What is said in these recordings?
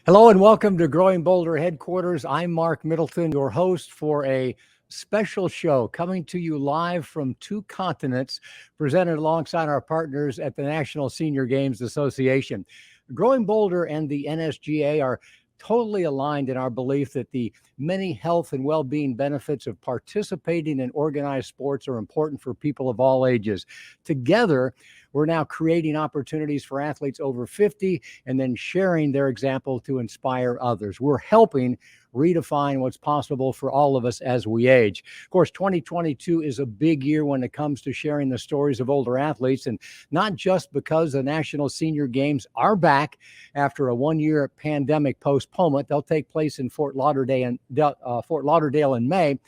Hello and welcome to Growing Boulder headquarters. I'm Mark Middleton, your host for a special show coming to you live from two continents, presented alongside our partners at the National Senior Games Association. Growing Boulder and the NSGA are totally aligned in our belief that the many health and well-being benefits of participating in organized sports are important for people of all ages. Together, we're now creating opportunities for athletes over 50 and then sharing their example to inspire others. We're helping redefine what's possible for all of us as we age. Of course, 2022 is a big year when it comes to sharing the stories of older athletes, and not just because the National Senior Games are back after a one-year pandemic postponement. They'll take place in Fort Lauderdale in May,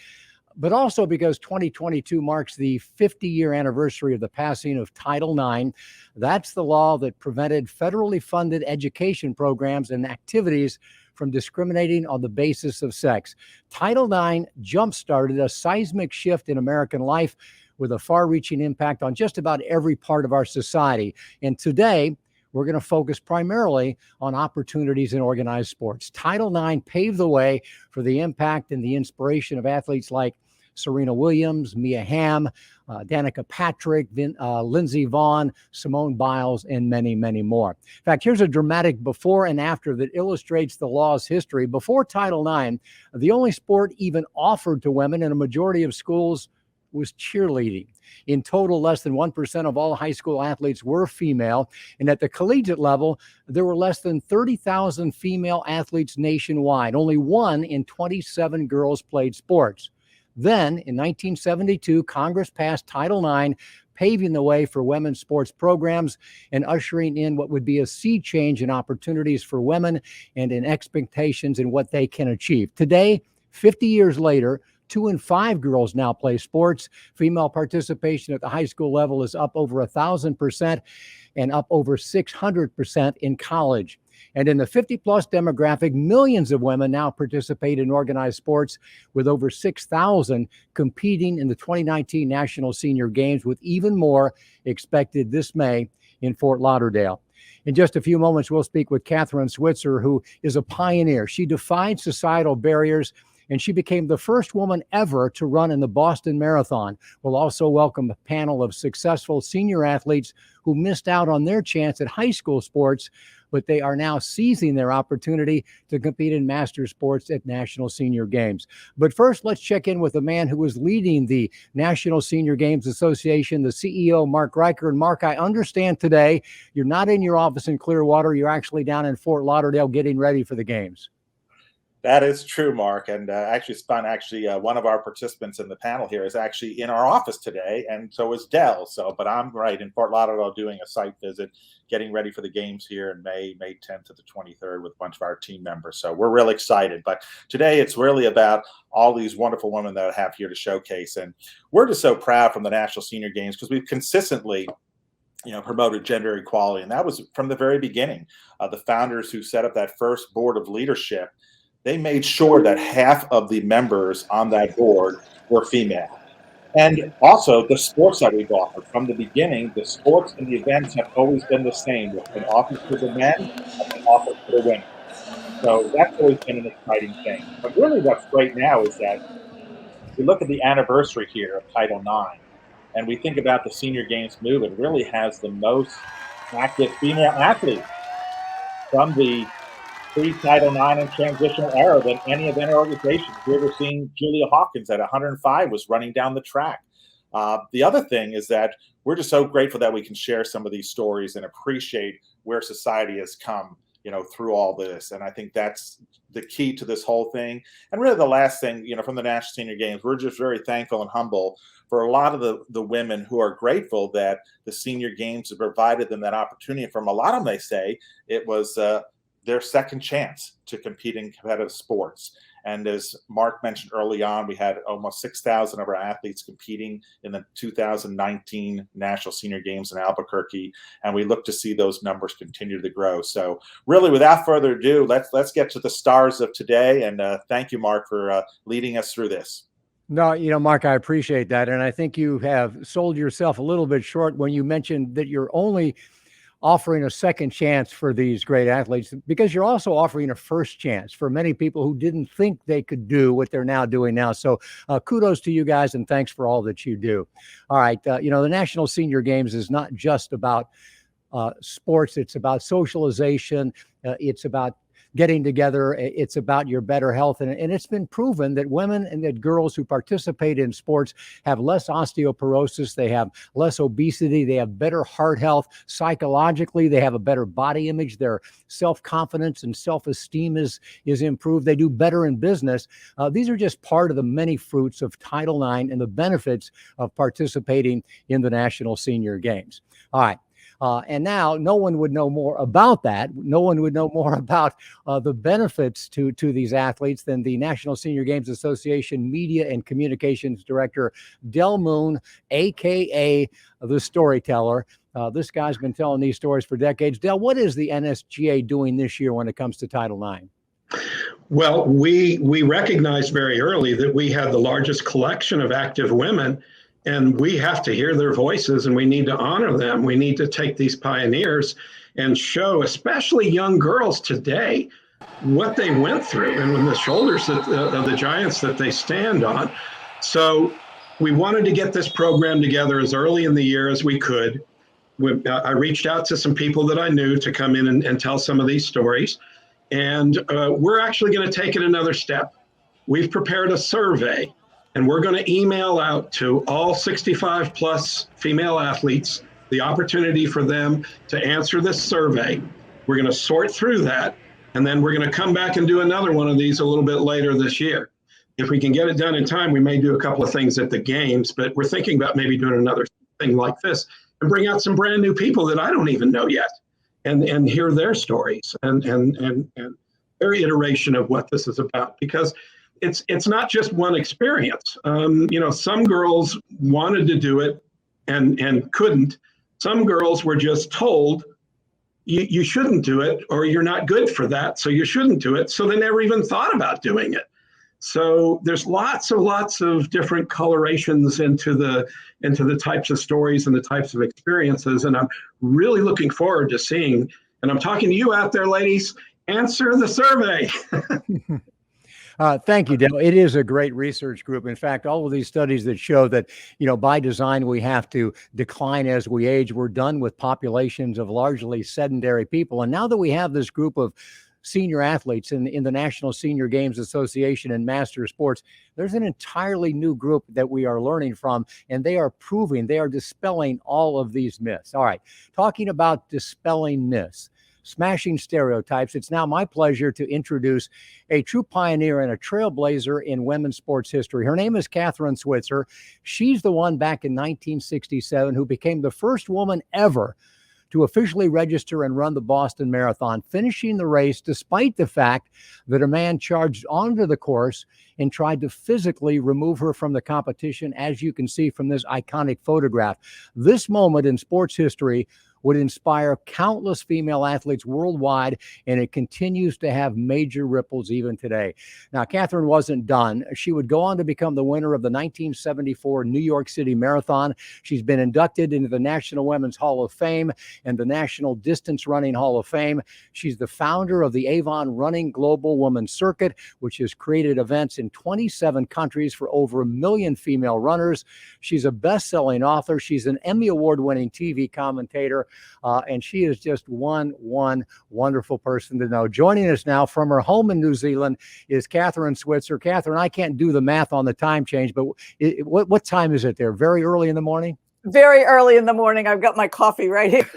but also because 2022 marks the 50-year anniversary of the passing of Title IX. That's the law that prevented federally funded education programs and activities from discriminating on the basis of sex. Title IX jump-started a seismic shift in American life with a far-reaching impact on just about every part of our society. And today, we're going to focus primarily on opportunities in organized sports. Title IX paved the way for the impact and the inspiration of athletes like Serena Williams, Mia Hamm, Danica Patrick, Lindsey Vonn, Simone Biles, and many, many more. In fact, here's a dramatic before and after that illustrates the law's history. Before Title IX, the only sport even offered to women in a majority of schools was cheerleading. In total, less than 1% of all high school athletes were female. And at the collegiate level, there were less than 30,000 female athletes nationwide. Only 1 in 27 girls played sports. Then, in 1972, Congress passed Title IX, paving the way for women's sports programs and ushering in what would be a sea change in opportunities for women and in expectations in what they can achieve. Today, 50 years later, 2 in 5 girls now play sports. Female participation at the high school level is up over 1,000% and up over 600% in college. And in the 50-plus demographic, millions of women now participate in organized sports, with over 6,000 competing in the 2019 National Senior Games, with even more expected this May in Fort Lauderdale. In just a few moments, we'll speak with Kathrine Switzer, who is a pioneer. She defied societal barriers, and she became the first woman ever to run in the Boston Marathon. We'll also welcome a panel of successful senior athletes who missed out on their chance at high school sports, but they are now seizing their opportunity to compete in master sports at National Senior Games. But first, let's check in with the man who is leading the National Senior Games Association, the CEO, Mark Riker. And Mark, I understand today you're not in your office in Clearwater. You're actually down in Fort Lauderdale getting ready for the games. That is true, Mark. And one of our participants in the panel here is actually in our office today, and so is Dell. But I'm right in Fort Lauderdale doing a site visit, getting ready for the games here in May 10th to the 23rd with a bunch of our team members. So we're really excited. But today it's really about all these wonderful women that I have here to showcase. And we're just so proud from the National Senior Games because we've consistently promoted gender equality. And that was from the very beginning. The founders who set up that first board of leadership, they made sure that half of the members on that board were female. And also the sports that we've offered. From the beginning, the sports and the events have always been the same. It's been offered for the men, it's been offered for the women. So that's always been an exciting thing. But really what's great now is that we look at the anniversary here of Title IX, and we think about the Senior Games movement. It really has the most active female athletes from the pre-Title IX and transitional era than any event or organization. We were seeing Julia Hawkins at 105 was running down the track. The other thing is that we're just so grateful that we can share some of these stories and appreciate where society has come, through all this. And I think that's the key to this whole thing. And really the last thing, from the National Senior Games, we're just very thankful and humble for a lot of the women who are grateful that the Senior Games have provided them that opportunity. And from a lot of them, they say it was their second chance to compete in competitive sports. And as Mark mentioned early on, we had almost 6,000 of our athletes competing in the 2019 National Senior Games in Albuquerque, and we look to see those numbers continue to grow. So really, without further ado, let's get to the stars of today. And thank you, Mark, for leading us through this. No, Mark, I appreciate that. And I think you have sold yourself a little bit short when you mentioned that you're only offering a second chance for these great athletes, because you're also offering a first chance for many people who didn't think they could do what they're now doing now. So kudos to you guys, and thanks for all that you do. All right. The National Senior Games is not just about sports. It's about socialization. It's about getting together. It's about your better health. And it's been proven that women and that girls who participate in sports have less osteoporosis. They have less obesity. They have better heart health. Psychologically, they have a better body image. Their self-confidence and self-esteem is improved. They do better in business. These are just part of the many fruits of Title IX and the benefits of participating in the National Senior Games. All right. And now no one would know more about that. No one would know more about the benefits to these athletes than the National Senior Games Association Media and Communications Director, Del Moon, a.k.a. the Storyteller. This guy's been telling these stories for decades. Del, what is the NSGA doing this year when it comes to Title IX? Well, we recognized very early that we had the largest collection of active women, and we have to hear their voices, and we need to honor them. We need to take these pioneers and show, especially young girls today, what they went through and the shoulders of the giants that they stand on. So we wanted to get this program together as early in the year as we could. I reached out to some people that I knew to come in and tell some of these stories. And we're actually going to take it another step. We've prepared a survey, and we're going to email out to all 65 plus female athletes the opportunity for them to answer this survey. We're going to sort through that, and then we're going to come back and do another one of these a little bit later this year. If we can get it done in time, we may do a couple of things at the games, but we're thinking about maybe doing another thing like this and bring out some brand new people that I don't even know yet, and hear their stories and their iteration of what this is about, because it's not just one experience. Some girls wanted to do it and couldn't. Some girls were just told, you shouldn't do it, or you're not good for that, so you shouldn't do it. So they never even thought about doing it. So there's lots of different colorations into the types of stories and the types of experiences. And I'm really looking forward to seeing, and I'm talking to you out there, ladies, answer the survey. Thank you, Del. It is a great research group. In fact, all of these studies that show that, by design, we have to decline as we age. We're done with populations of largely sedentary people. And now that we have this group of senior athletes in the National Senior Games Association and Master Sports, there's an entirely new group that we are learning from, and they are dispelling all of these myths. All right, talking about dispelling myths, smashing stereotypes, it's now my pleasure to introduce a true pioneer and a trailblazer in women's sports history. Her name is Kathrine Switzer. She's the one back in 1967 who became the first woman ever to officially register and run the Boston Marathon, finishing the race despite the fact that a man charged onto the course and tried to physically remove her from the competition, as you can see from this iconic photograph. This moment in sports history would inspire countless female athletes worldwide, and it continues to have major ripples even today. Now, Kathrine wasn't done. She would go on to become the winner of the 1974 New York City Marathon. She's been inducted into the National Women's Hall of Fame and the National Distance Running Hall of Fame. She's the founder of the Avon Running Global Women's Circuit, which has created events in 27 countries for over 1 million female runners. She's a best-selling author. She's an Emmy Award-winning TV commentator. And she is just one wonderful person to know. Joining us now from her home in New Zealand is Kathrine Switzer. Kathrine, I can't do the math on the time change, but what time is it there? Very early in the morning? Very early in the morning. I've got my coffee right here.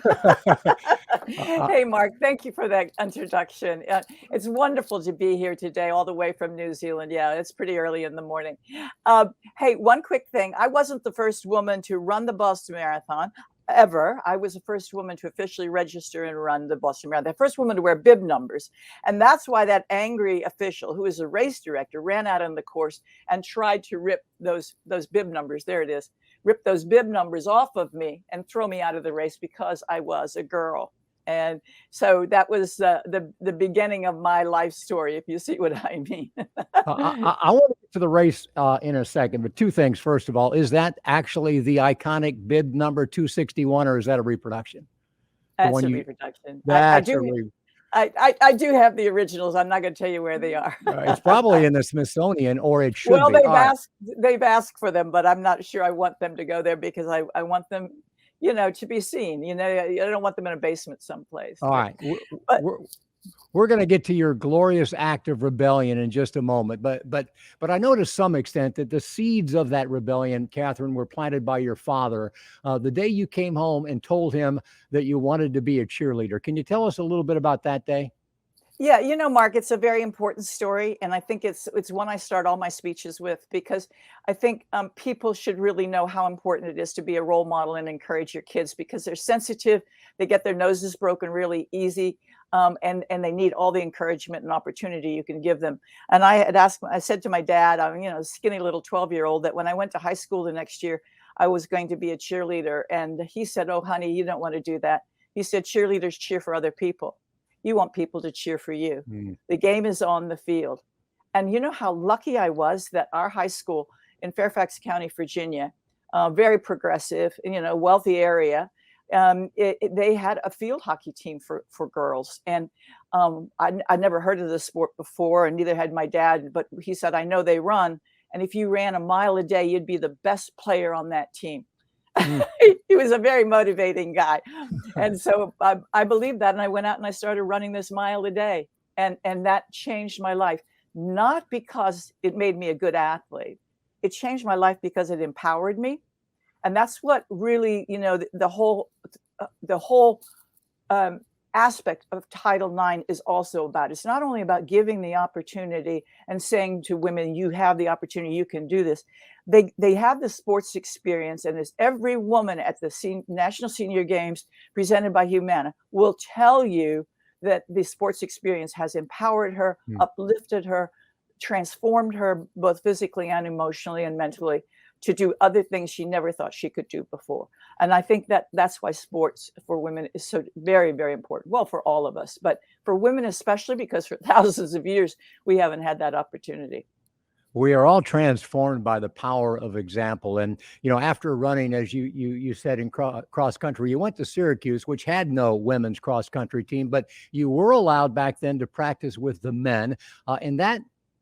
Hey, Mark, thank you for that introduction. It's wonderful to be here today, all the way from New Zealand. Yeah, it's pretty early in the morning. Hey, one quick thing. I wasn't the first woman to run the Boston Marathon ever. I was the first woman to officially register and run the Boston Marathon, the first woman to wear bib numbers. And that's why that angry official, who is a race director, ran out on the course and tried to rip those bib numbers. There it is. Rip those bib numbers off of me and throw me out of the race because I was a girl. And so that was the beginning of my life story, if you see what I mean. I want to get to the race in a second, but two things. First of all, is that actually the iconic bib number 261, or is that a reproduction? That's one a you, reproduction. that's a re, I do have the originals. I'm not going to tell you where they are. it's probably in the Smithsonian, or it should Well, be. All right. they've asked for them, but I'm not sure I want them to go there because I want them, to be seen. I don't want them in a basement someplace. All right. But We're going to get to your glorious act of rebellion in just a moment, but I know to some extent that the seeds of that rebellion, Kathrine, were planted by your father the day you came home and told him that you wanted to be a cheerleader. Can you tell us a little bit about that day? yeah, Mark, it's a very important story, and I think it's one I start all my speeches with because I think people should really know how important it is to be a role model and encourage your kids because they're sensitive, they get their noses broken really easy, and they need all the encouragement and opportunity you can give them. And I said to my dad, I'm a skinny little 12-year-old, that when I went to high school the next year, I was going to be a cheerleader, and he said, "Oh, honey, you don't want to do that." He said, "Cheerleaders cheer for other people. You want people to cheer for you. The game is on the field." And you know how lucky I was that our high school in Fairfax County, Virginia, very progressive, wealthy area, they had a field hockey team for girls. And I'd never heard of the sport before, and neither had my dad, but he said, "I know they run. And if you ran a mile a day, you'd be the best player on that team." He was a very motivating guy. And so I believed that. And I went out and I started running this mile a day. And that changed my life, not because it made me a good athlete. It changed my life because it empowered me. And that's what really, the whole aspect of Title IX is also about. It's not only about giving the opportunity and saying to women, you have the opportunity, you can do this. They have the sports experience, and as every woman at the National Senior Games presented by Humana will tell you that the sports experience has empowered her, uplifted her, transformed her both physically and emotionally and mentally to do other things she never thought she could do before. And I think that's why sports for women is so very, very important. Well, for all of us, but for women especially, because for thousands of years, we haven't had that opportunity. We are all transformed by the power of example. And, after running, as you said, in cross country, you went to Syracuse, which had no women's cross country team, but you were allowed back then to practice with the men. And that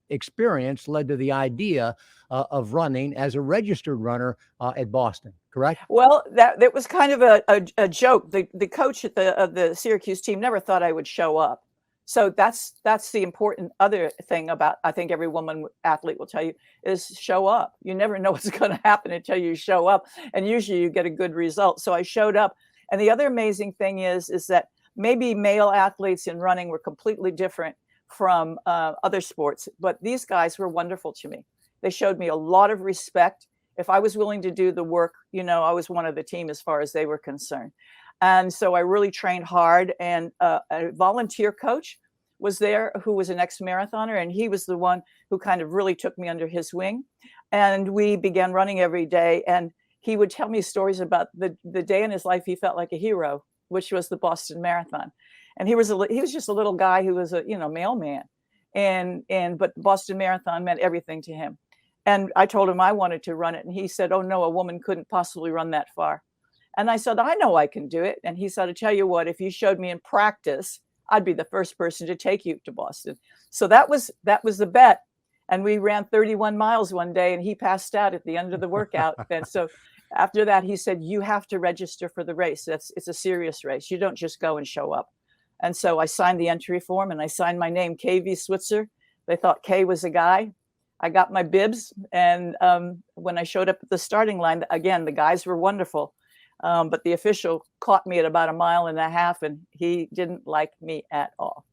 experience led to the idea of running as a registered runner at Boston, correct? Well, that was kind of a joke. The coach of the Syracuse team never thought I would show up. So that's the important other thing about, I think every woman athlete will tell you, is show up. You never know what's going to happen until you show up. And usually you get a good result. So I showed up. And the other amazing thing is that maybe male athletes in running were completely different from other sports, but these guys were wonderful to me. They showed me a lot of respect. If I was willing to do the work, I was one of the team as far as they were concerned. And so I really trained hard, and a volunteer coach was there who was an ex-marathoner, and he was the one who kind of really took me under his wing. And we began running every day, and he would tell me stories about the day in his life he felt like a hero, which was the Boston Marathon. And he was just a little guy who was a mailman, but Boston Marathon meant everything to him. And I told him I wanted to run it, and he said, "Oh no, a woman couldn't possibly run that far." And I said, "I know I can do it." And he said, "I tell you what, if you showed me in practice, I'd be the first person to take you to Boston." So that was the bet. And we ran 31 miles one day, and he passed out at the end of the workout. And so after that, he said, "You have to register for the race. It's a serious race. You don't just go and show up." And so I signed the entry form, and I signed my name, K.V. Switzer. They thought K was a guy. I got my bibs. And when I showed up at the starting line, again, the guys were wonderful. But the official caught me at about 1.5 miles, and he didn't like me at all.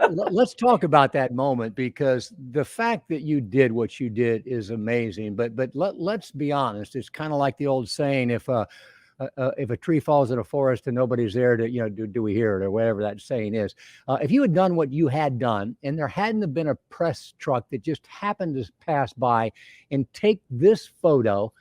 Let's talk about that moment, because the fact that you did what you did is amazing. But let's be honest. It's kind of like the old saying, if a tree falls in a forest and nobody's there to, do we hear it, or whatever that saying is. If you had done what you had done, and there hadn't have been a press truck that just happened to pass by and take this photo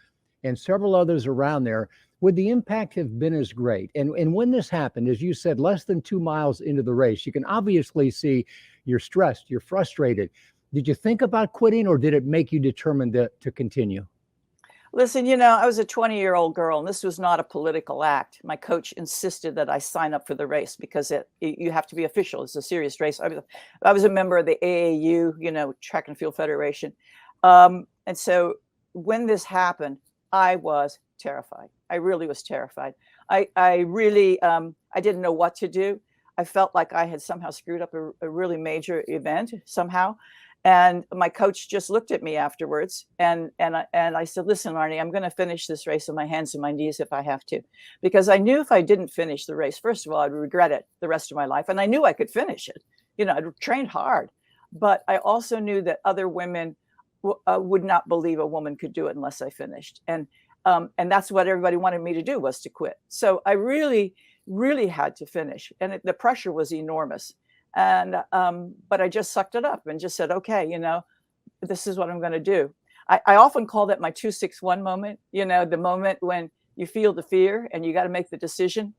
and several others around there, would the impact have been as great? And when this happened, as you said, less than 2 miles into the race, you can obviously see you're stressed, you're frustrated. Did you think about quitting, or did it make you determined to continue? Listen, I was a 20-year-old girl, and this was not a political act. My coach insisted that I sign up for the race because you have to be official. It's a serious race. I was a member of the AAU, Track and Field Federation. And so when this happened, I was terrified. I really was terrified. I really, I didn't know what to do. I felt like I had somehow screwed up a really major event somehow. And my coach just looked at me afterwards, and I said, "Listen, Arnie, I'm going to finish this race on my hands and my knees if I have to," because I knew if I didn't finish the race, first of all, I'd regret it the rest of my life, and I knew I could finish it. I'd trained hard, but I also knew that other women would not believe a woman could do it unless I finished, and that's what everybody wanted me to do, was to quit. So I really, really had to finish, and the pressure was enormous. And but I just sucked it up and just said, okay, this is what I'm going to do. I often call that my 261 moment, the moment when you feel the fear and you got to make the decision.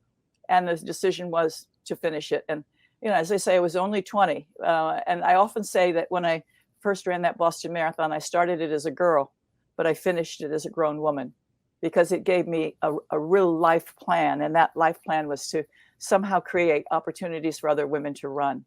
And the decision was to finish it. And, as I say, I was only 20. And I often say that when I first ran that Boston Marathon, I started it as a girl, but I finished it as a grown woman, because it gave me a real life plan. And that life plan was to somehow create opportunities for other women to run.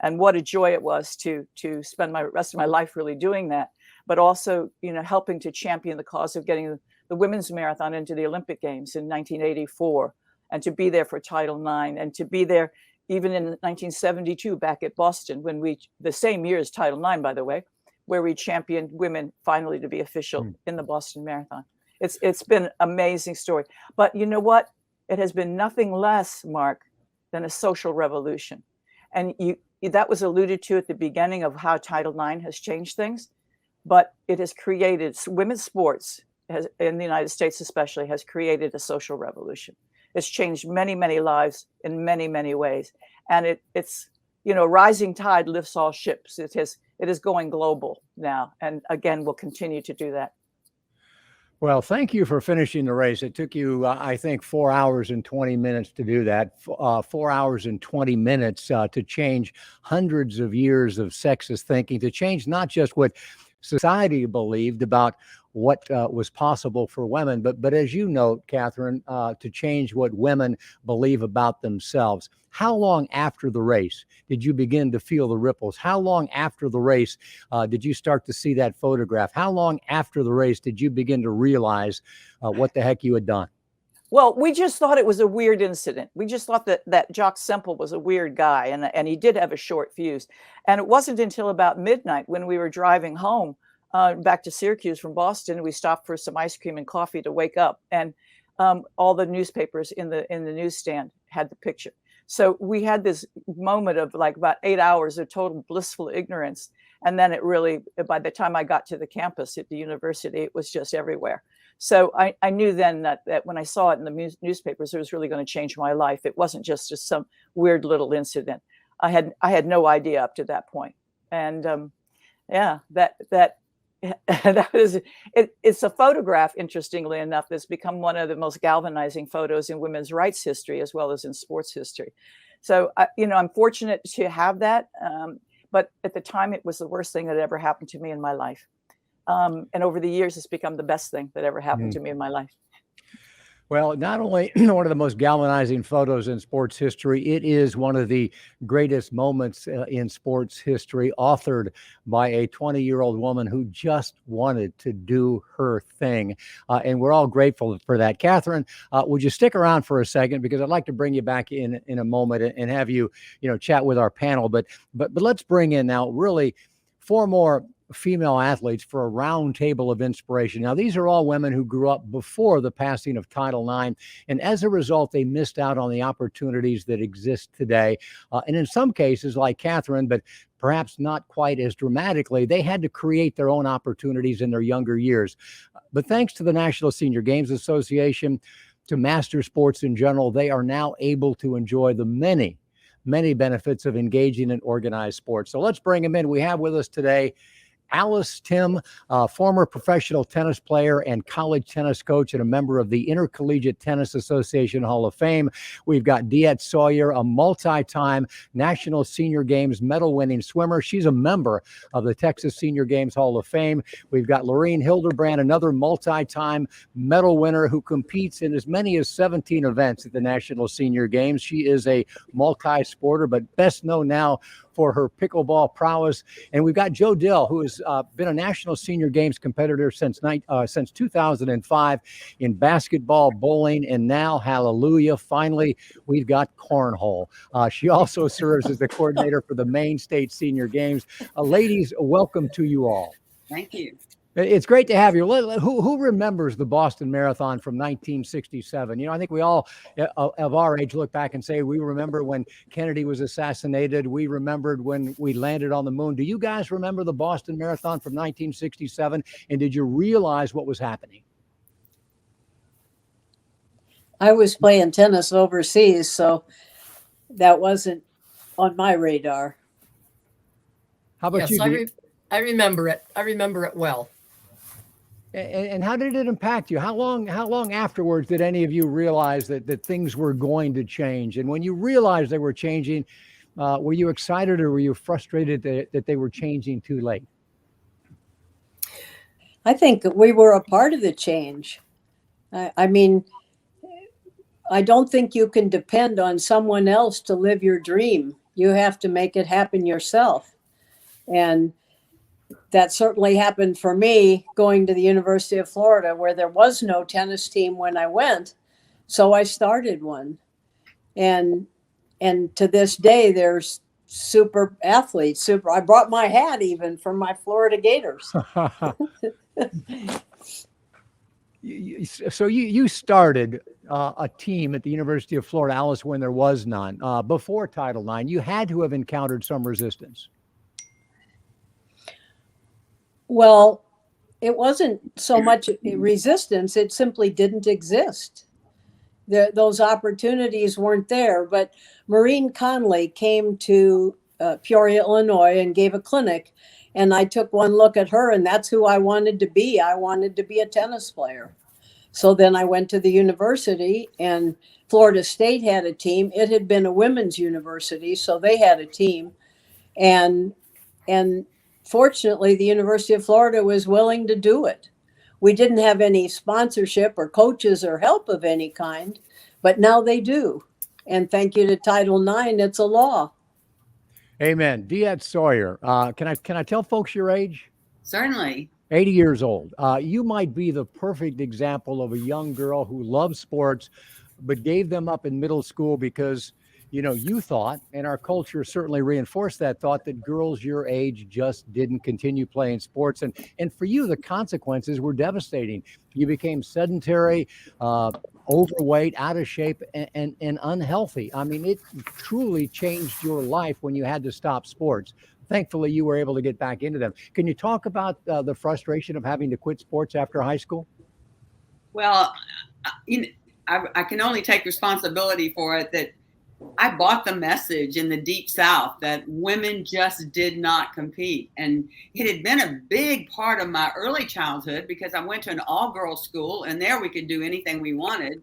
And what a joy it was to spend my rest of my life really doing that, but also, helping to champion the cause of getting the women's marathon into the Olympic Games in 1984, and to be there for Title IX, and to be there even in 1972 back at Boston, when the same year as Title IX, by the way, where we championed women finally to be official in the Boston Marathon. It's been an amazing story. But you know what? It has been nothing less, Mark, than a social revolution. And that was alluded to at the beginning of how Title IX has changed things. But it has created, women's sports, in the United States especially, has created a social revolution. It's changed many, many lives in many, many ways. And it's rising tide lifts all ships. It is going global now. And again, we'll continue to do that. Well, thank you for finishing the race. It took you, I think, 4 hours and 20 minutes to do that. 4 hours and 20 minutes to change hundreds of years of sexist thinking, to change not just what society believed about what was possible for women, but as you note, Kathrine, to change what women believe about themselves. How long after the race did you begin to feel the ripples? How long after the race did you start to see that photograph? How long after the race did you begin to realize what the heck you had done? Well, we just thought it was a weird incident. We just thought that Jock Semple was a weird guy, and he did have a short fuse. And it wasn't until about midnight, when we were driving home back to Syracuse from Boston, we stopped for some ice cream and coffee to wake up, and all the newspapers in the newsstand had the picture. So we had this moment of like about 8 hours of total blissful ignorance. And then it really, by the time I got to the campus at the university, it was just everywhere. So I knew then that when I saw it in the newspapers, it was really going to change my life. It wasn't just some weird little incident. I had no idea up to that point. And it's a photograph, interestingly enough, that's become one of the most galvanizing photos in women's rights history, as well as in sports history. So, I'm fortunate to have that. But at the time, it was the worst thing that ever happened to me in my life. And over the years, it's become the best thing that ever happened to me in my life. Well, not only one of the most galvanizing photos in sports history, it is one of the greatest moments in sports history, authored by a 20-year-old woman who just wanted to do her thing. And we're all grateful for that. Kathrine, would you stick around for a second? Because I'd like to bring you back in a moment and have you, chat with our panel. But let's bring in now really 4 more female athletes for a roundtable of inspiration. Now, these are all women who grew up before the passing of Title IX, and as a result, they missed out on the opportunities that exist today. And in some cases, like Kathrine, but perhaps not quite as dramatically, they had to create their own opportunities in their younger years. But thanks to the National Senior Games Association, to master sports in general, they are now able to enjoy the many benefits of engaging in organized sports. So let's bring them in. We have with us today Alice Tim, former professional tennis player and college tennis coach and a member of the Intercollegiate Tennis Association Hall of Fame. We've got Diet Sawyer, a multi-time National Senior Games medal-winning swimmer. She's a member of the Texas Senior Games Hall of Fame. We've got Lorene Hildebrand, another multi-time medal winner who competes in as many as 17 events at the National Senior Games. She is a multi-sporter, but best known now for her pickleball prowess. And we've got Joe Dill, who has been a National Senior Games competitor since 2005 in basketball, bowling, and now, hallelujah, finally, we've got cornhole. She also serves as the coordinator for the Maine State Senior Games. Ladies, welcome to you all. Thank you. It's great to have you. Who remembers the Boston Marathon from 1967? You know, I think we all of our age look back and say we remember when Kennedy was assassinated. We remembered when we landed on the moon. Do you guys remember the Boston Marathon from 1967? And did you realize what was happening? I was playing tennis overseas, so that wasn't on my radar. How about Yes, you? I remember it. I remember it well. And how did it impact you? How long afterwards did any of you realize that things were going to change? And when you realized they were changing, were you excited or were you frustrated that they were changing too late? I think that we were a part of the change. I mean, I don't think you can depend on someone else to live your dream. You have to make it happen yourself. And that certainly happened for me going to the University of Florida, where there was no tennis team when I went. So I started one. And to this day, there's super athletes. I brought my hat even from my Florida Gators. So you started a team at the University of Florida, Alice, when there was none. Before Title IX, you had to have encountered some resistance. Well, it wasn't so much resistance, it simply didn't exist. Those opportunities weren't there. But Maureen Conley came to Peoria, Illinois, and gave a clinic. And I took one look at her, and that's who I wanted to be. I wanted to be a tennis player. So then I went to the university, and Florida State had a team. It had been a women's university, so they had a team. And fortunately, the University of Florida was willing to do it. We didn't have any sponsorship or coaches or help of any kind, but now they do. And thank you to Title IX, it's a law. Amen. Diet Sawyer, can I tell folks your age? Certainly. 80 years old. You might be the perfect example of a young girl who loves sports, but gave them up in middle school because, you know, you thought, and our culture certainly reinforced that thought, that girls your age just didn't continue playing sports. And for you, the consequences were devastating. You became sedentary, overweight, out of shape, and unhealthy. I mean, it truly changed your life when you had to stop sports. Thankfully, you were able to get back into them. Can you talk about the frustration of having to quit sports after high school? Well, I can only take responsibility for it that I bought the message in the Deep South that women just did not compete. And it had been a big part of my early childhood because I went to an all-girls school, and there we could do anything we wanted.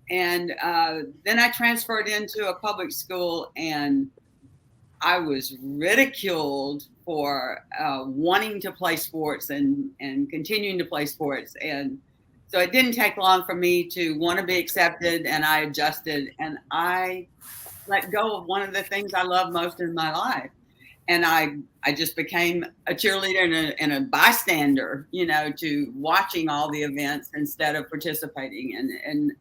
And then I transferred into a public school, and I was ridiculed for wanting to play sports and continuing to play sports. And so it didn't take long for me to want to be accepted, and I adjusted, and I let go of one of the things I love most in my life. And I just became a cheerleader and a bystander, you know, to watching all the events instead of participating. And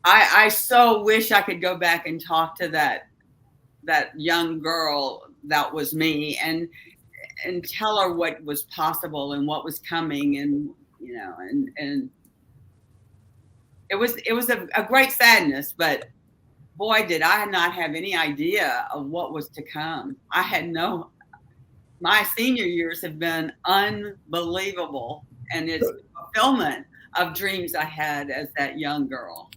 I so wish I could go back and talk to that young girl that was me and tell her what was possible and what was coming. And, you know, and it was a great sadness, but boy, did I not have any idea of what was to come. My senior years have been unbelievable, and it's fulfillment of dreams I had as that young girl.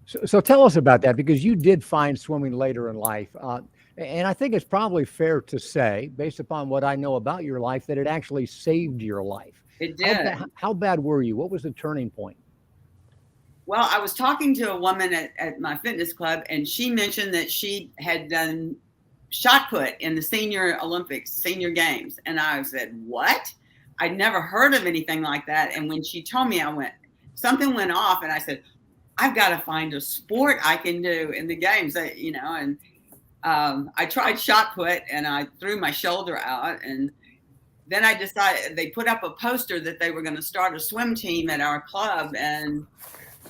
So tell us about that, because you did find swimming later in life. And I think it's probably fair to say, based upon what I know about your life, that it actually saved your life. It did. How bad were you? What was the turning point? Well, I was talking to a woman at my fitness club, and she mentioned that she had done shot put in the senior Olympics, senior games. And I said, what? I'd never heard of anything like that. And when she told me, something went off, and I said, I've got to find a sport I can do in the games, and I tried shot put, and I threw my shoulder out. And then I decided, they put up a poster that they were going to start a swim team at our club. And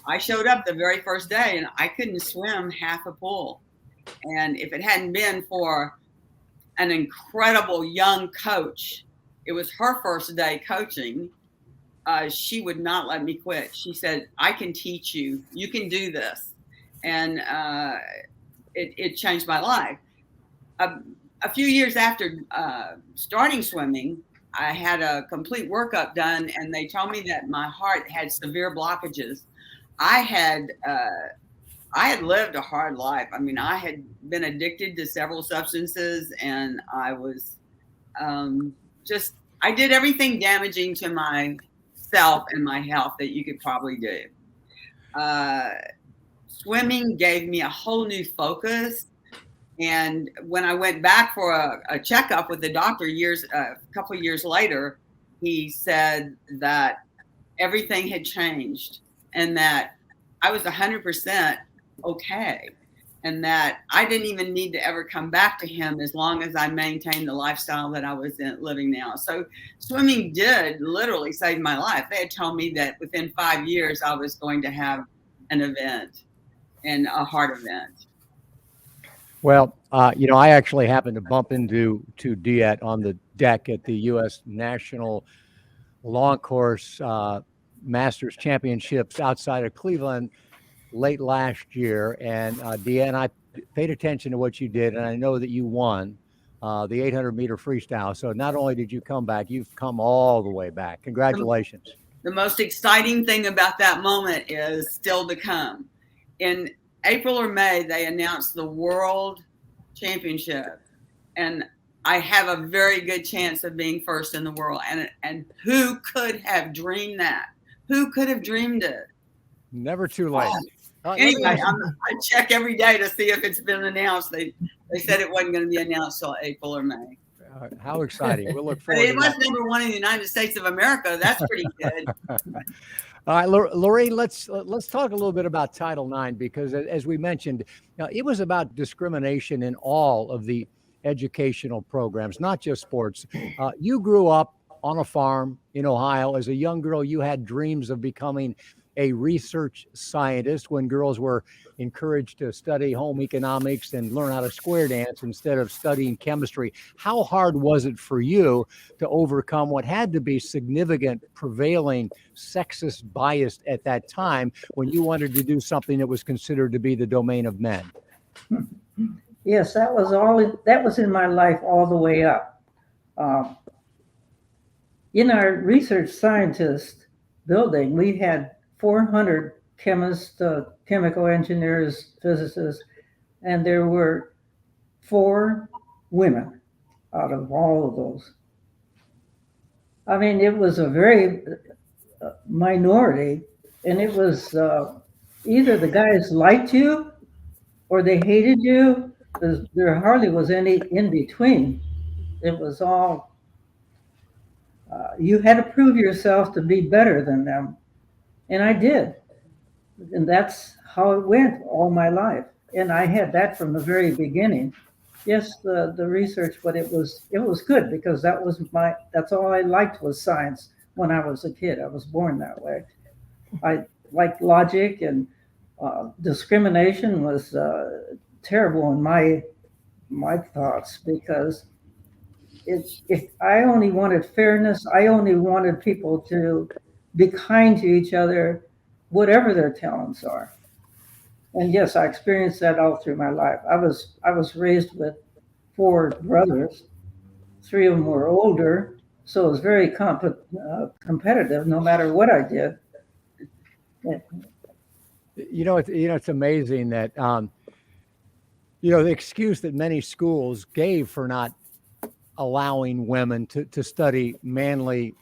I showed up the very first day, and I couldn't swim half a pool. And if it hadn't been for an incredible young coach, it was her first day coaching, she would not let me quit. She said, I can teach you. You can do this. And it changed my life. A few years after starting swimming, I had a complete workup done, and they told me that my heart had severe blockages. I had lived a hard life. I mean, I had been addicted to several substances, and I was I did everything damaging to myself and my health that you could probably do. Swimming gave me a whole new focus. And when I went back for a checkup with the doctor a couple of years later, he said that everything had changed, and that I was 100% okay, and that I didn't even need to ever come back to him as long as I maintained the lifestyle that I was living now. So swimming did literally save my life. They had told me that within 5 years I was going to have an event, and a heart event. Well, I actually happened to bump into Diet on the deck at the U.S. National Long Course Masters Championships outside of Cleveland late last year. And Diet and I paid attention to what you did, and I know that you won the 800-meter freestyle. So not only did you come back, you've come all the way back. Congratulations. The most exciting thing about that moment is still to come. In April or May, they announced the World Championship, and I have a very good chance of being first in the world. And who could have dreamed that? Who could have dreamed it? Never too late. Anyway, I check every day to see if it's been announced. They said it wasn't going to be announced till April or May. How exciting. We'll look forward But to it was that. number one in the United States of America. That's pretty good. All right, Lorraine, let's talk a little bit about Title IX, because as we mentioned, it was about discrimination in all of the educational programs, not just sports. You grew up on a farm in Ohio. As a young girl, you had dreams of becoming a research scientist when girls were encouraged to study home economics and learn how to square dance instead of studying chemistry. How hard was it for you to overcome what had to be significant prevailing sexist bias at that time when you wanted to do something that was considered to be the domain of men? Yes, that was in my life all the way up. In our research scientist building, we had 400 chemists, chemical engineers, physicists, and there were 4 women out of all of those. I mean, it was a very minority, and it was either the guys liked you or they hated you. There hardly was any in between. It was all, you had to prove yourself to be better than them. And I did. And that's how it went all my life. And I had that from the very beginning. Yes, the research, but it was good because that's all I liked was science when I was a kid. I was born that way. I liked logic, and discrimination was terrible in my thoughts, because if I only wanted fairness, I only wanted people to be kind to each other, whatever their talents are. And yes, I experienced that all through my life. I was raised with 4 brothers. 3 of them were older, so it was very competitive no matter what I did. It's amazing that The excuse that many schools gave for not allowing women to study manly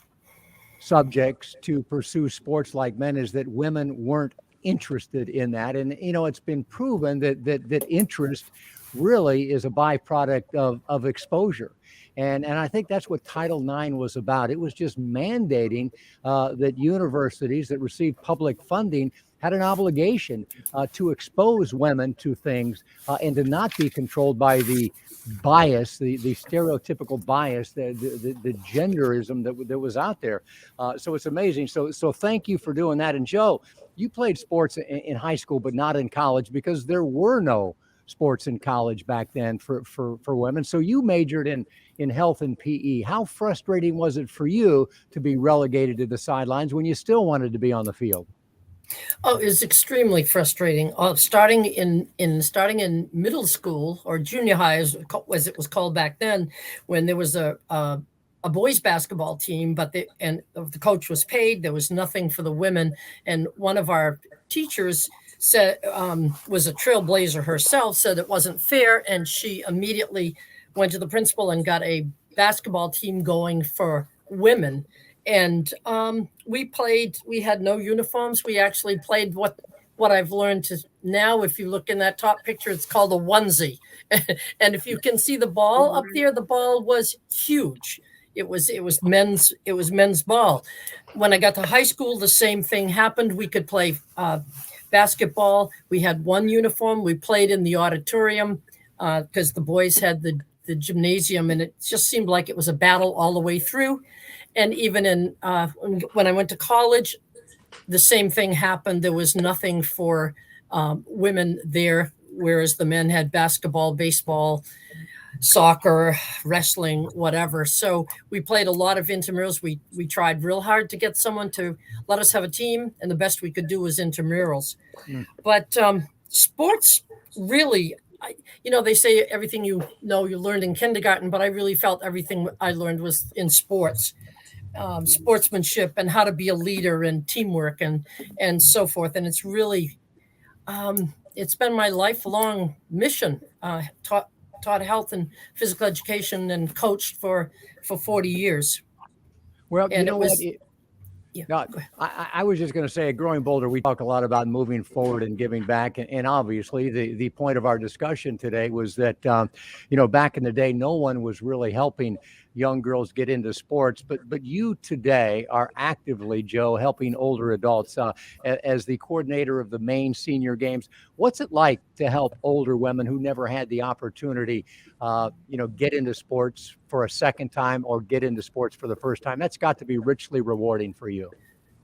subjects, to pursue sports like men, is that women weren't interested in that. And, it's been proven that interest really is a byproduct of exposure. And I think that's what Title IX was about. It was just mandating that universities that received public funding had an obligation to expose women to things and to not be controlled by the bias, the stereotypical bias, the genderism that was out there. So it's amazing. So thank you for doing that. And Joe, you played sports in high school, but not in college, because there were no sports in college back then for women. So you majored in health and PE. How frustrating was it for you to be relegated to the sidelines when you still wanted to be on the field? Oh, it was extremely frustrating. Starting in middle school or junior high, as it was called back then, when there was a boys basketball team, but the coach was paid. There was nothing for the women, and one of our teachers said, was a trailblazer herself, said it wasn't fair, and she immediately went to the principal and got a basketball team going for women. And we had no uniforms. We actually played what I've learned to now, if you look in that top picture, it's called a onesie. And if you can see the ball up there, the ball was huge. It was men's ball. When I got to high school, the same thing happened. We could play basketball. We had one uniform. We played in the auditorium because the boys had the gymnasium, and it just seemed like it was a battle all the way through. And even when I went to college, the same thing happened. There was nothing for women there, whereas the men had basketball, baseball, soccer, wrestling, whatever. So we played a lot of intramurals. We tried real hard to get someone to let us have a team, and the best we could do was intramurals. But sports really, they say everything you learned in kindergarten, but I really felt everything I learned was in sports. Sportsmanship and how to be a leader and teamwork and so forth. And it's really, it's been my lifelong mission. Taught health and physical education and coached for 40 years. Well, and it was. No, I was just going to say, at Growing Boulder, we talk a lot about moving forward and giving back. And obviously, the point of our discussion today was that, back in the day, no one was really helping young girls get into sports. But you today are actively, Joe, helping older adults as the coordinator of the Maine Senior Games. What's it like to help older women who never had the opportunity, get into sports for a second time or get into sports for the first time? That's got to be richly rewarding for you.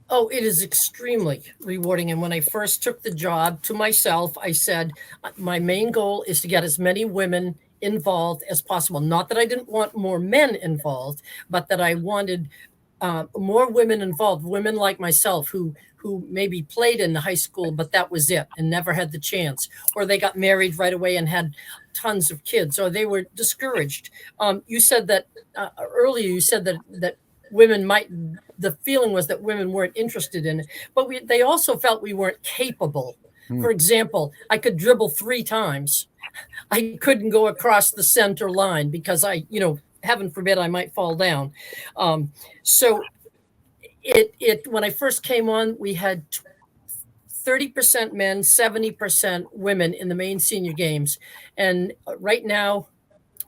Oh, it is extremely rewarding. And when I first took the job, to myself, I said, my main goal is to get as many women involved as possible. Not that I didn't want more men involved, but that I wanted more women involved, women like myself who maybe played in the high school, but that was it and never had the chance, or they got married right away and had tons of kids, or they were discouraged. You said that earlier, you said that women the feeling was that women weren't interested in it, but they also felt we weren't capable. For example, I could dribble 3 times. I couldn't go across the center line because heaven forbid, I might fall down. So when I first came on, we had 30% men, 70% women in the Maine Senior Games. And right now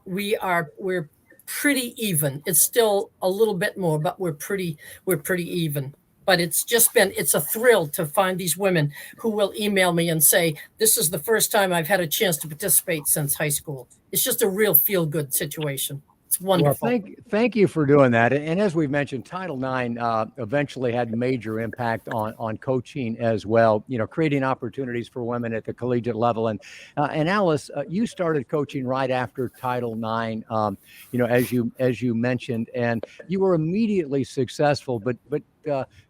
we're pretty even. It's still a little bit more, but we're pretty even. But it's a thrill to find these women who will email me and say, this is the first time I've had a chance to participate since high school. It's just a real feel-good situation. It's wonderful. Well, thank you for doing that. And as we've mentioned, Title IX eventually had major impact on coaching as well, creating opportunities for women at the collegiate level. And Alice, you started coaching right after Title IX, as you mentioned, and you were immediately successful, but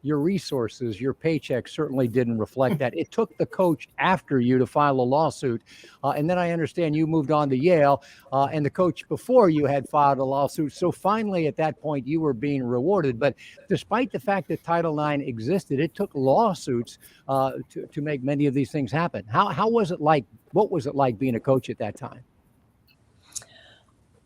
your resources, your paycheck certainly didn't reflect that. It took the coach after you to file a lawsuit. And then I understand you moved on to Yale, and the coach before you had filed a lawsuit. So finally, at that point, you were being rewarded. But despite the fact that Title IX existed, it took lawsuits to make many of these things happen. How was it like What was it like being a coach at that time?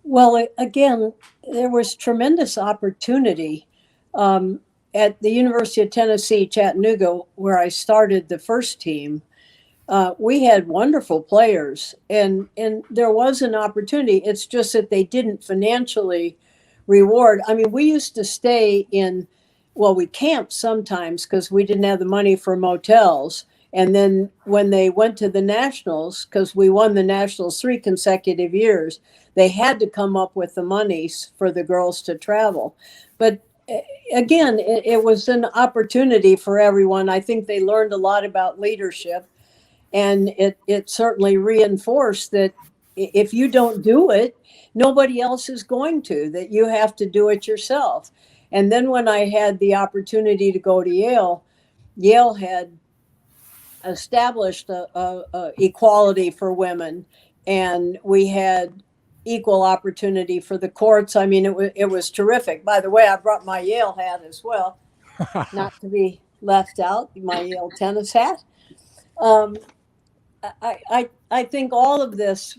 Well, again, there was tremendous opportunity at the University of Tennessee, Chattanooga, where I started the first team. We had wonderful players, and there was an opportunity. It's just that they didn't financially reward. I mean, we used to stay in, well, we camped sometimes because we didn't have the money for motels. And then when they went to the Nationals, because we won the Nationals 3 consecutive years, they had to come up with the monies for the girls to travel. But again, it was an opportunity for everyone. I think they learned a lot about leadership, and it certainly reinforced that if you don't do it, nobody else is going to, that you have to do it yourself. And then when I had the opportunity to go to Yale, Yale had established a equality for women, and we had equal opportunity for the courts. I mean, it was terrific. By the way, I brought my Yale hat as well, not to be left out, my Yale tennis hat. I think all of this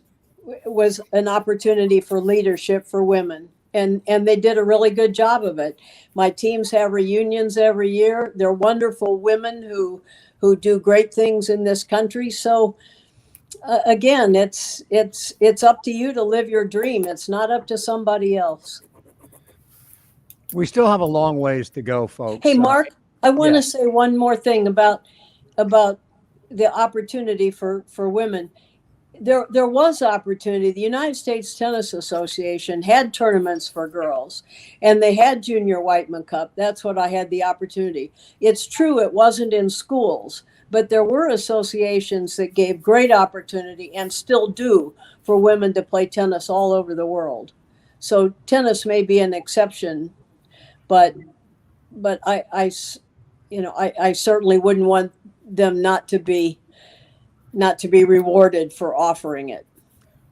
was an opportunity for leadership for women, and they did a really good job of it. My teams have reunions every year. They're wonderful women who do great things in this country. So again, it's up to you to live your dream. It's not up to somebody else. We still have a long ways to go, folks. Hey, Mark, I want to yes. say one more thing about the opportunity for women. There was opportunity. The United States Tennis Association had tournaments for girls, and they had Junior Whiteman Cup. That's what I had the opportunity. It's true, it wasn't in schools, but there were associations that gave great opportunity and still do for women to play tennis all over the world. So tennis may be an exception, but I certainly wouldn't want them not to be rewarded for offering it.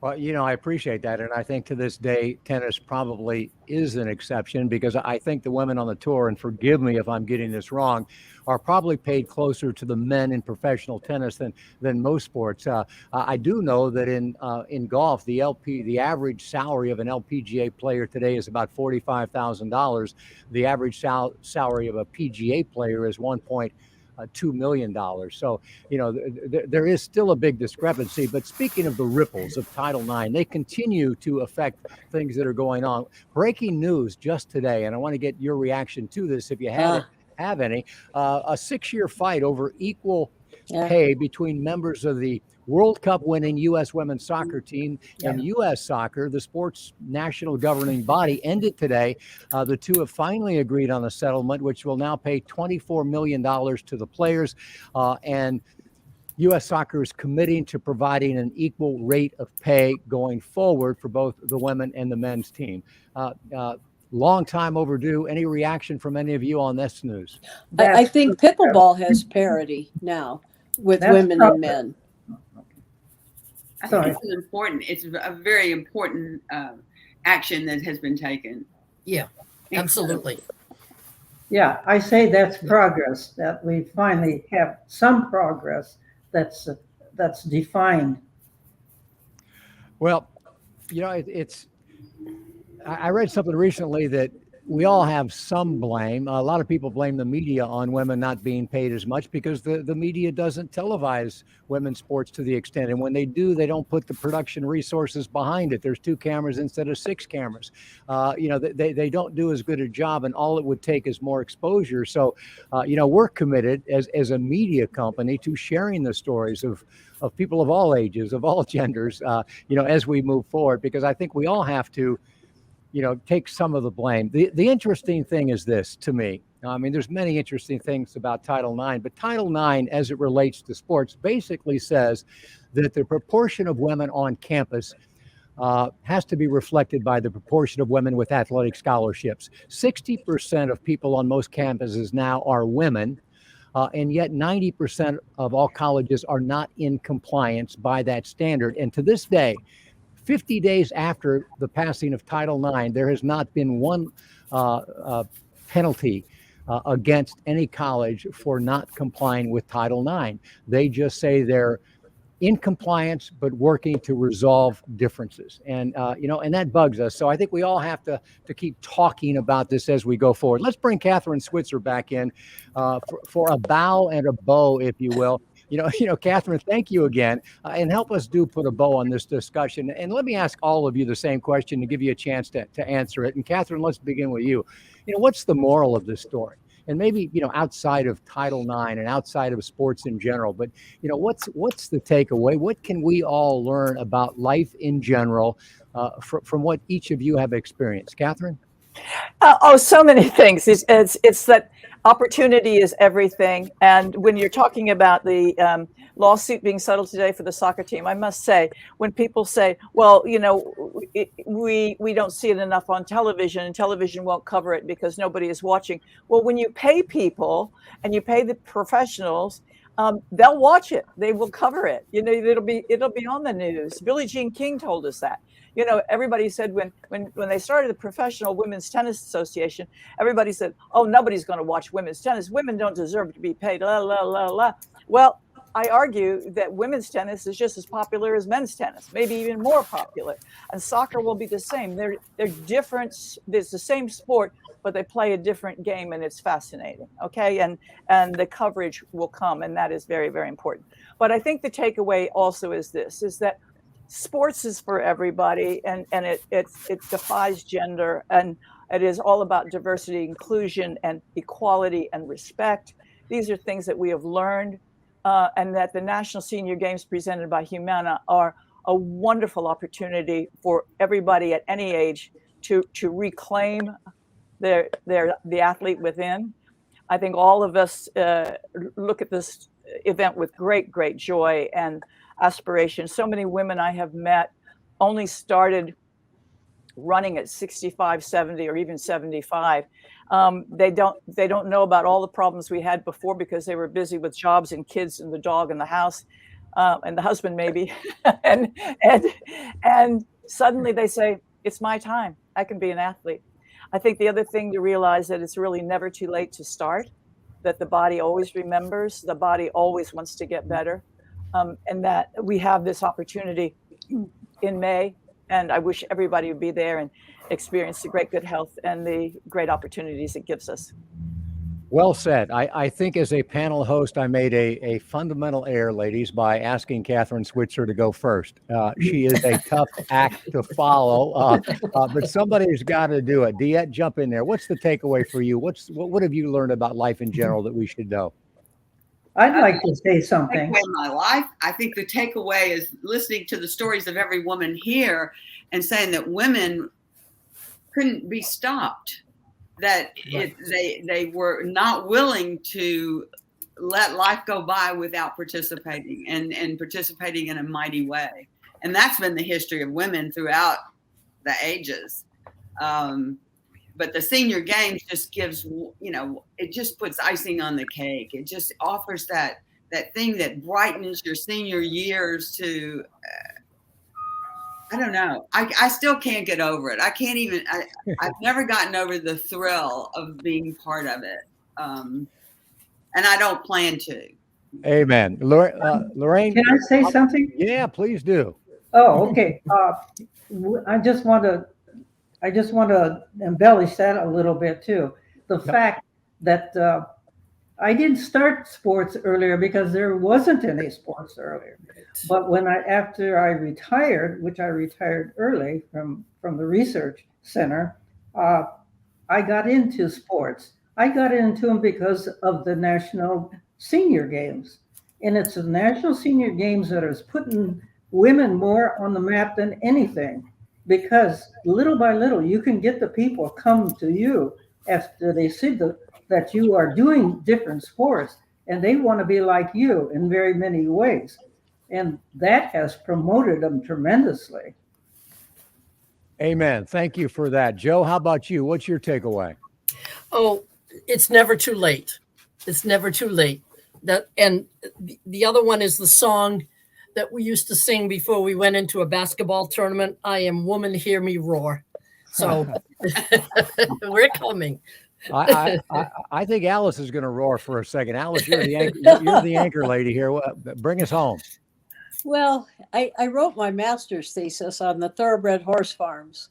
Well, I appreciate that. And I think to this day, tennis probably is an exception, because I think the women on the tour, and forgive me if I'm getting this wrong, are probably paid closer to the men in professional tennis than most sports. I do know that in golf, the average salary of an LPGA player today is about $45,000. The average salary of a PGA player is $1.2 million. So, there is still a big discrepancy. But speaking of the ripples of Title IX, they continue to affect things that are going on. Breaking news just today, and I want to get your reaction to this if you have any. A 6-year fight over equal pay between members of the World Cup winning U.S. women's soccer team and U.S. soccer, the sport's national governing body, ended today. The two have finally agreed on a settlement, which will now pay $24 million to the players. And U.S. soccer is committing to providing an equal rate of pay going forward for both the women and the men's team. Long time overdue. Any reaction from any of you on this news? I think pickleball has parity now with women and men. I think it's important. It's a very important action that has been taken. Yeah, absolutely. Yeah, I say that's progress, that we finally have some progress that's defined. Well, I read something recently that we all have some blame. A lot of people blame the media on women not being paid as much because the media doesn't televise women's sports to the extent. And when they do, they don't put the production resources behind it. There's 2 cameras instead of 6 cameras. They don't do as good a job, and all it would take is more exposure. So, we're committed as a media company to sharing the stories of people of all ages, of all genders, as we move forward, because I think we all have to take some of the blame. The interesting thing is this to me. I mean, there's many interesting things about Title IX, but Title IX, as it relates to sports, basically says that the proportion of women on campus has to be reflected by the proportion of women with athletic scholarships. 60% of people on most campuses now are women, and yet 90% of all colleges are not in compliance by that standard. And to this day, 50 days after the passing of Title IX, there has not been one penalty against any college for not complying with Title IX. They just say they're in compliance, but working to resolve differences. And, and that bugs us. So I think we all have to keep talking about this as we go forward. Let's bring Kathrine Switzer back in for a bow and a bow, if you will. Kathrine, thank you again, and help us put a bow on this discussion. And let me ask all of you the same question to give you a chance to answer it. And Kathrine, let's begin with you. What's the moral of this story? And maybe, outside of Title IX and outside of sports in general, but, what's the takeaway? What can we all learn about life in general from what each of you have experienced? Kathrine? So many things. It's that opportunity is everything. And when you're talking about the lawsuit being settled today for the soccer team, I must say, when people say, well, we don't see it enough on television and television won't cover it because nobody is watching. Well, when you pay people and you pay the professionals, they'll watch it. They will cover it. It'll be on the news. Billie Jean King told us that. Everybody said when they started the Professional Women's Tennis Association, everybody said, oh, nobody's going to watch women's tennis. Women don't deserve to be paid. La, la, la, la. Well, I argue that women's tennis is just as popular as men's tennis, maybe even more popular. And soccer will be the same. They're different. It's the same sport, but they play a different game, and it's fascinating. Okay, and the coverage will come, and that is very, very important. But I think the takeaway also is this: is that sports is for everybody, and it defies gender, and it is all about diversity, inclusion, and equality and respect. These are things that we have learned, and that the National Senior Games presented by Humana are a wonderful opportunity for everybody at any age to reclaim the athlete within. I think all of us look at this event with great, great joy and aspiration. So many women I have met only started running at 65, 70, or even 75. They don't know about all the problems we had before because they were busy with jobs and kids and the dog and the house, and the husband maybe. and suddenly they say, it's my time. I can be an athlete. I think the other thing to realize that it's really never too late to start, that the body always remembers, the body always wants to get better. And that we have this opportunity in May, and I wish everybody would be there and experience the great good health and the great opportunities it gives us. Well said. I think as a panel host, I made a fundamental error, ladies, by asking Kathrine Switzer to go first. She is a tough act to follow, but somebody's got to do it. Diet, jump in there. What's the takeaway for you? What have you learned about life in general that we should know? I'd like to say something. In my life, I think the takeaway is listening to the stories of every woman here and saying that women couldn't be stopped, that they were not willing to let life go by without participating and participating in a mighty way. And that's been the history of women throughout the ages. But the senior games just gives, it just puts icing on the cake. It just offers that thing that brightens your senior years to, I don't know. I still can't get over it. I've never gotten over the thrill of being part of it. And I don't plan to. Amen. Lorraine? Can I say something? Yeah, please do. Oh, okay. I just want to embellish that a little bit too. The fact that I didn't start sports earlier because there wasn't any sports earlier. But after I retired, which I retired early from the research center, I got into sports. I got into them because of the National Senior Games. And it's the National Senior Games that is putting women more on the map than anything. Because little by little, you can get the people come to you after they see that you are doing different sports, and they want to be like you in very many ways. And that has promoted them tremendously. Amen. Thank you for that. Joe, how about you? What's your takeaway? Oh, it's never too late. It's never too late. And the other one is the song that we used to sing before we went into a basketball tournament. I am woman, hear me roar. So we're coming. I think Alice is going to roar for a second. Alice, you're the anchor lady here. Bring us home. Well, I wrote my master's thesis on the thoroughbred horse farms.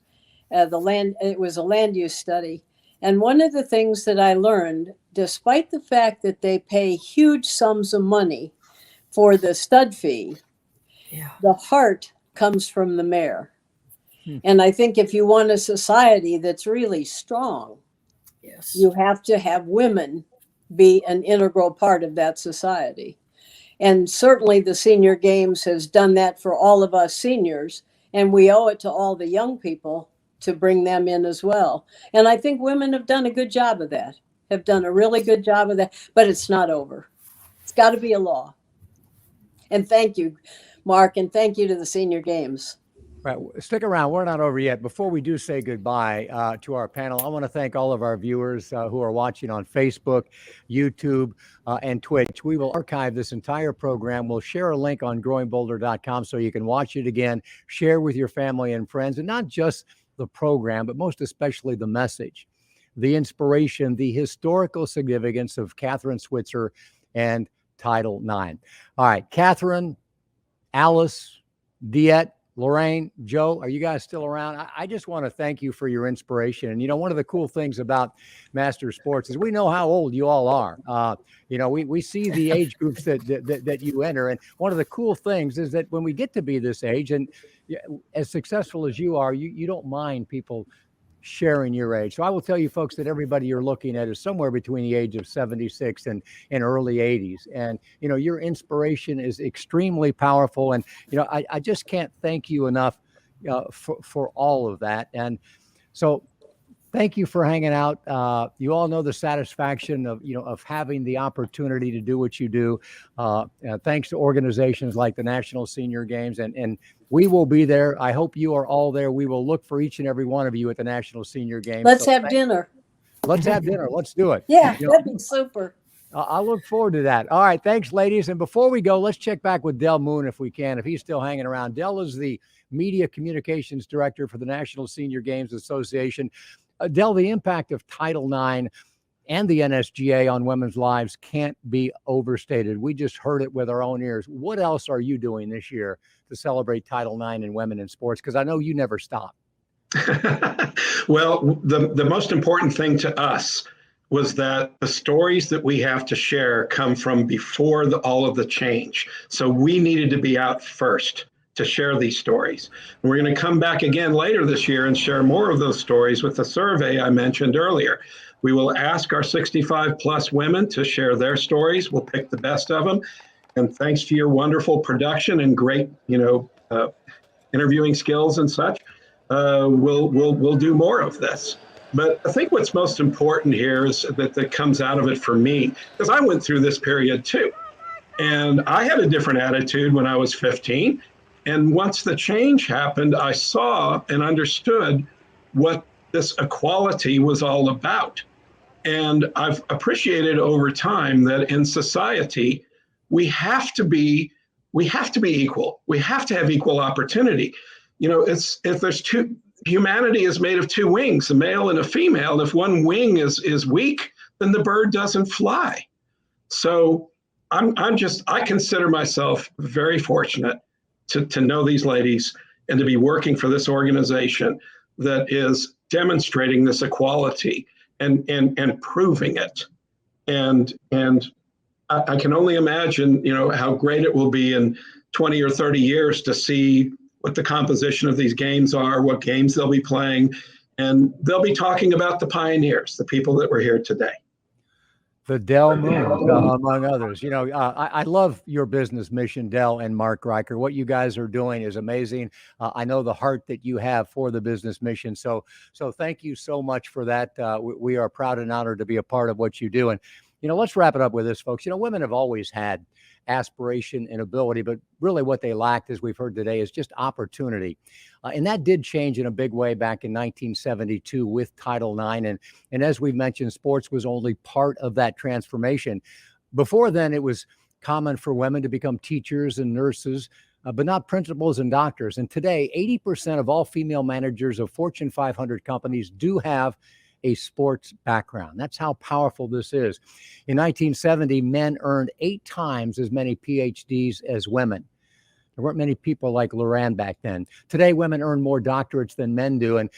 It was a land use study. And one of the things that I learned, despite the fact that they pay huge sums of money for the stud fee, Yeah. the heart comes from the mare. Hmm. And I think if you want a society that's really strong, Yes. you have to have women be an integral part of that society. And certainly the Senior Games has done that for all of us seniors. And we owe it to all the young people to bring them in as well. And I think women have done a good job of that, have done a really good job of that, but it's not over. It's got to be a law. And thank you, Mark, and thank you to the Senior Games. Right. Stick around. We're not over yet. Before we do say goodbye to our panel, I want to thank all of our viewers who are watching on Facebook, YouTube, and Twitch. We will archive this entire program. We'll share a link on growingboulder.com so you can watch it again, share with your family and friends, and not just the program, but most especially the message, the inspiration, the historical significance of Kathrine Switzer and Title IX. All right, Kathrine, Alice, Diet, Lorraine, Joe, are you guys still around? I just want to thank you for your inspiration. And, one of the cool things about Master Sports is we know how old you all are. We see the age groups that you enter. And one of the cool things is that when we get to be this age, and as successful as you are, you don't mind people sharing your age. So I will tell you folks that everybody you're looking at is somewhere between the age of 76 and early 80s. And, your inspiration is extremely powerful. And, I just can't thank you enough for all of that. And so thank you for hanging out. You all know the satisfaction of having the opportunity to do what you do. Thanks to organizations like the National Senior Games, and we will be there. I hope you are all there. We will look for each and every one of you at the National Senior Games. Let's have dinner. Let's have dinner. Let's do it. Yeah, that'd be super. I look forward to that. All right. Thanks, ladies. And before we go, let's check back with Del Moon if we can, if he's still hanging around. Del is the Media Communications Director for the National Senior Games Association. Del, the impact of Title IX and the NSGA on women's lives can't be overstated. We just heard it with our own ears. What else are you doing this year to celebrate Title IX and women in sports? Because I know you never stop. Well, the most important thing to us was that the stories that we have to share come from before all of the change. So we needed to be out first to share these stories. And we're going to come back again later this year and share more of those stories with the survey I mentioned earlier. We will ask our 65 plus women to share their stories. We'll pick the best of them. And thanks to your wonderful production and great, interviewing skills and such, we'll do more of this. But I think what's most important here is that comes out of it for me, because I went through this period too. And I had a different attitude when I was 15. And once the change happened, I saw and understood what this equality was all about. And I've appreciated over time that in society, we have to be equal. We have to have equal opportunity. Humanity is made of two wings, a male and a female. And if one wing is weak, then the bird doesn't fly. So I consider myself very fortunate to know these ladies and to be working for this organization that is demonstrating this equality and proving it. And I can only imagine, how great it will be in 20 or 30 years to see what the composition of these games are, what games they'll be playing, and they'll be talking about the pioneers, the people that were here today. The Del Moon, among others. I love your business mission, Del and Mark Riker. What you guys are doing is amazing. I know the heart that you have for the business mission. So thank you so much for that. We are proud and honored to be a part of what you do. And, let's wrap it up with this, folks. Women have always had aspiration and ability, but really what they lacked, as we've heard today, is just opportunity. And that did change in a big way back in 1972 with Title IX. And as we've mentioned, sports was only part of that transformation. Before then, it was common for women to become teachers and nurses, but not principals and doctors. And today, 80% of all female managers of Fortune 500 companies do have a sports background. That's how powerful this is. In 1970, men earned 8 times as many PhDs as women. There weren't many people like Loran back then. Today, women earn more doctorates than men do. And,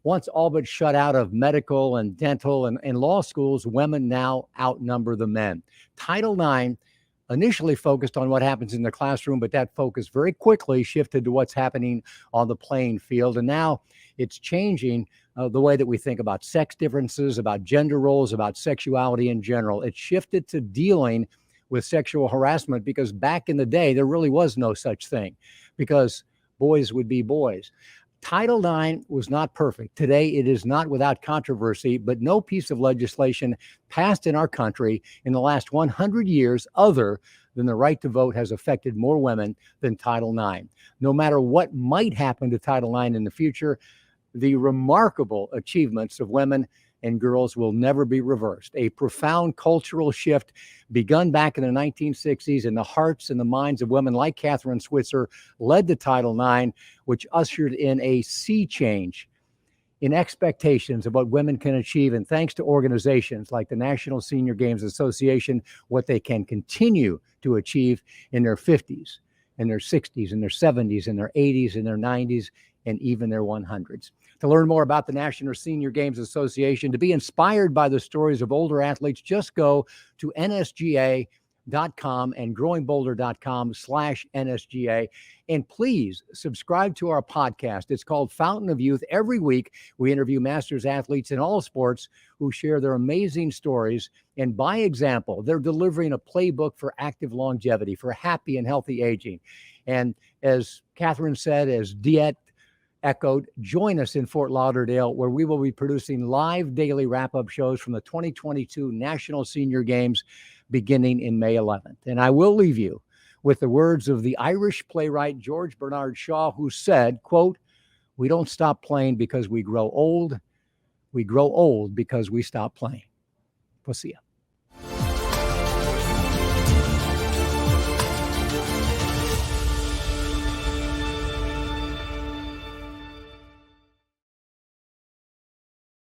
once all but shut out of medical and dental and law schools, women now outnumber the men. Title IX initially focused on what happens in the classroom, but that focus very quickly shifted to what's happening on the playing field. And now it's changing the way that we think about sex differences, about gender roles, about sexuality in general. It shifted to dealing with sexual harassment, because back in the day, there really was no such thing, because boys would be boys. Title IX was not perfect. Today, it is not without controversy, but no piece of legislation passed in our country in the last 100 years other than the right to vote has affected more women than Title IX. No matter what might happen to Title IX in the future, the remarkable achievements of women and girls will never be reversed. A profound cultural shift begun back in the 1960s in the hearts and the minds of women like Kathrine Switzer led to Title IX, which ushered in a sea change in expectations of what women can achieve. And thanks to organizations like the National Senior Games Association, what they can continue to achieve in their 50s, in their 60s, in their 70s, in their 80s, in their 90s, and even their 100s. To learn more about the National Senior Games Association, to be inspired by the stories of older athletes, just go to nsga.com and growingboulder.com/NSGA. And please subscribe to our podcast. It's called Fountain of Youth. Every week, we interview masters athletes in all sports who share their amazing stories. And by example, they're delivering a playbook for active longevity, for happy and healthy aging. And as Kathrine said, as Diet echoed, join us in Fort Lauderdale, where we will be producing live daily wrap-up shows from the 2022 National Senior Games beginning in May 11th. And I will leave you with the words of the Irish playwright George Bernard Shaw, who said, quote, "We don't stop playing because we grow old. We grow old because we stop playing." We'll see you.